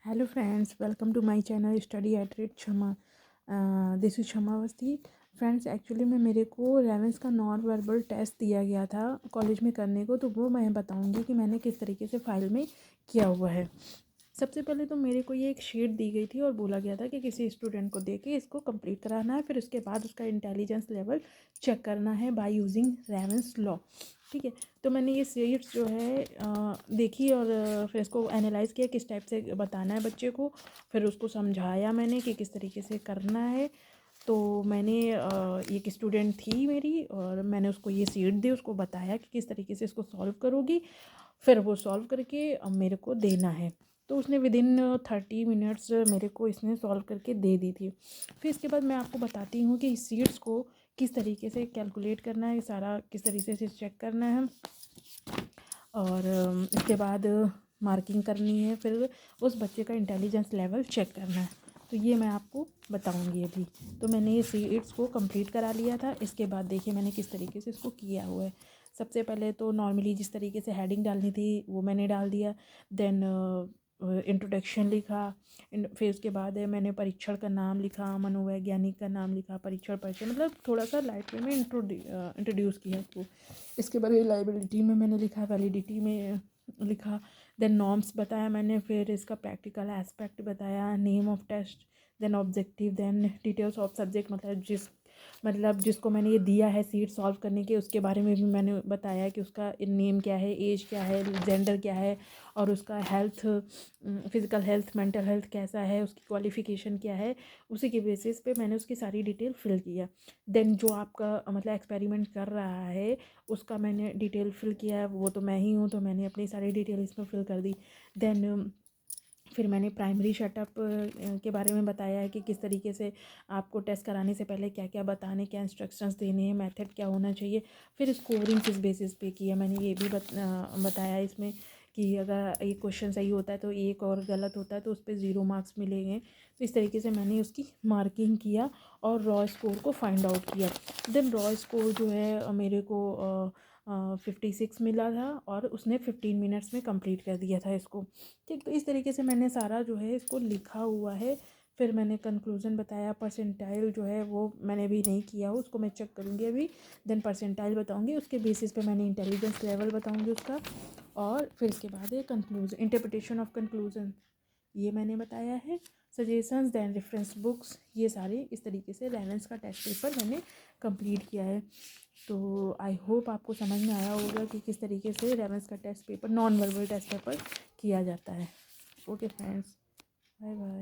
Hello friends, welcome to my channel Study at Rate Shama. This is Shamaवस्थी. Friends actually में मेरे को ravens का नॉन वर्बल टेस्ट दिया गया था कॉलेज में करने को, तो वो मैं बताऊंगी कि मैंने किस तरीके से फाइल में किया हुआ है। सबसे पहले तो मेरे को ये एक शीट दी गई थी और बोला गया था कि किसी स्टूडेंट को दे के इसको कंप्लीट कराना है, फिर उसके बाद उसका इंटेलिजेंस लेवल चेक करना है बाय यूजिंग रेवेंस लॉ। ठीक है, तो मैंने ये शीट्स जो है देखी और फिर इसको एनालाइज़ किया किस टाइप से बताना है बच्चे को, फिर उसको समझाया मैंने कि किस तरीके से करना है। तो मैंने एक स्टूडेंट थी मेरी और मैंने उसको ये शीट दी, उसको बताया कि किस तरीके से इसको सॉल्व करोगी, फिर वो सॉल्व करके मेरे को देना है। तो उसने विदिन 30 मिनट्स मेरे को इसने सॉल्व करके दे दी थी। फिर इसके बाद मैं आपको बताती हूँ कि इस सीट्स को किस तरीके से कैलकुलेट करना है, सारा किस तरीके से चेक करना है और इसके बाद मार्किंग करनी है, फिर उस बच्चे का इंटेलिजेंस लेवल चेक करना है। तो ये मैं आपको बताऊंगी अभी। तो मैंने ये सीट्स को कंप्लीट करा लिया था। इसके बाद देखिए मैंने किस तरीके से इसको किया हुआ है। सबसे पहले तो नॉर्मली जिस तरीके से हेडिंग डालनी थी वो मैंने डाल दिया। देन इंट्रोडक्शन लिखा। फिर उसके बाद मैंने परीक्षण का नाम लिखा, मनोवैज्ञानिक का नाम लिखा, परीक्षण परिचय, मतलब थोड़ा सा लाइट वे में इंट्रोड्यूस किया इसको। इसके बाद रिलायबिलिटी में मैंने लिखा, वैलिडिटी में लिखा, देन नॉर्म्स बताया मैंने, फिर इसका प्रैक्टिकल एस्पेक्ट बताया, name of test, then objective, then details of subject, मतलब जिसको मैंने ये दिया है सीट सॉल्व करने के उसके बारे में भी मैंने बताया कि उसका नेम क्या है, एज क्या है, जेंडर क्या है और उसका health, physical health, mental health कैसा है, उसकी क्वालिफ़िकेशन क्या है। उसी के बेसिस पे मैंने उसकी सारी डिटेल फिल किया। देन जो आपका मतलब एक्सपेरिमेंट कर रहा है उसका मैंने डिटेल फिल किया है, वो तो मैं ही हूँ, तो मैंने अपनी सारी डिटेल इसमें फिल कर दी। देन फिर मैंने प्राइमरी सेटअप के बारे में बताया है कि किस तरीके से आपको टेस्ट कराने से पहले क्या क्या बताने, क्या इंस्ट्रक्शंस देने हैं, मेथड क्या होना चाहिए। फिर स्कोरिंग किस बेसिस पे की है मैंने ये भी बताया इसमें कि अगर एक क्वेश्चन सही होता है तो एक और गलत होता है तो उस पर 0 मार्क्स मिलेंगे। तो इस तरीके से मैंने उसकी मार्किंग किया और रॉ स्कोर को फाइंड आउट किया। देन रॉ स्कोर जो है मेरे को 56 मिला था और उसने 15 मिनट्स में कंप्लीट कर दिया था इसको। ठीक, तो इस तरीके से मैंने सारा जो है इसको लिखा हुआ है। फिर मैंने कंक्लूज़न बताया, परसेंटाइल जो है वो मैंने अभी नहीं किया हो, उसको मैं चेक करूँगी अभी। देन परसेंटाइल बताऊँगी, उसके बेसिस पे मैंने इंटेलिजेंस लेवल बताऊँगी उसका। और फिर इसके बाद है कंक्लूजन, इंटरप्रिटेशन ऑफ कंक्लूजन, ये मैंने बताया है। सजेशंस, देन रेफरेंस बुक्स, ये सारे इस तरीके से रेवेंस का टेस्ट पेपर मैंने कंप्लीट किया है। तो आई होप आपको समझ में आया होगा कि किस तरीके से रेवेंस का test paper, non verbal test paper किया जाता है। Okay friends, bye bye.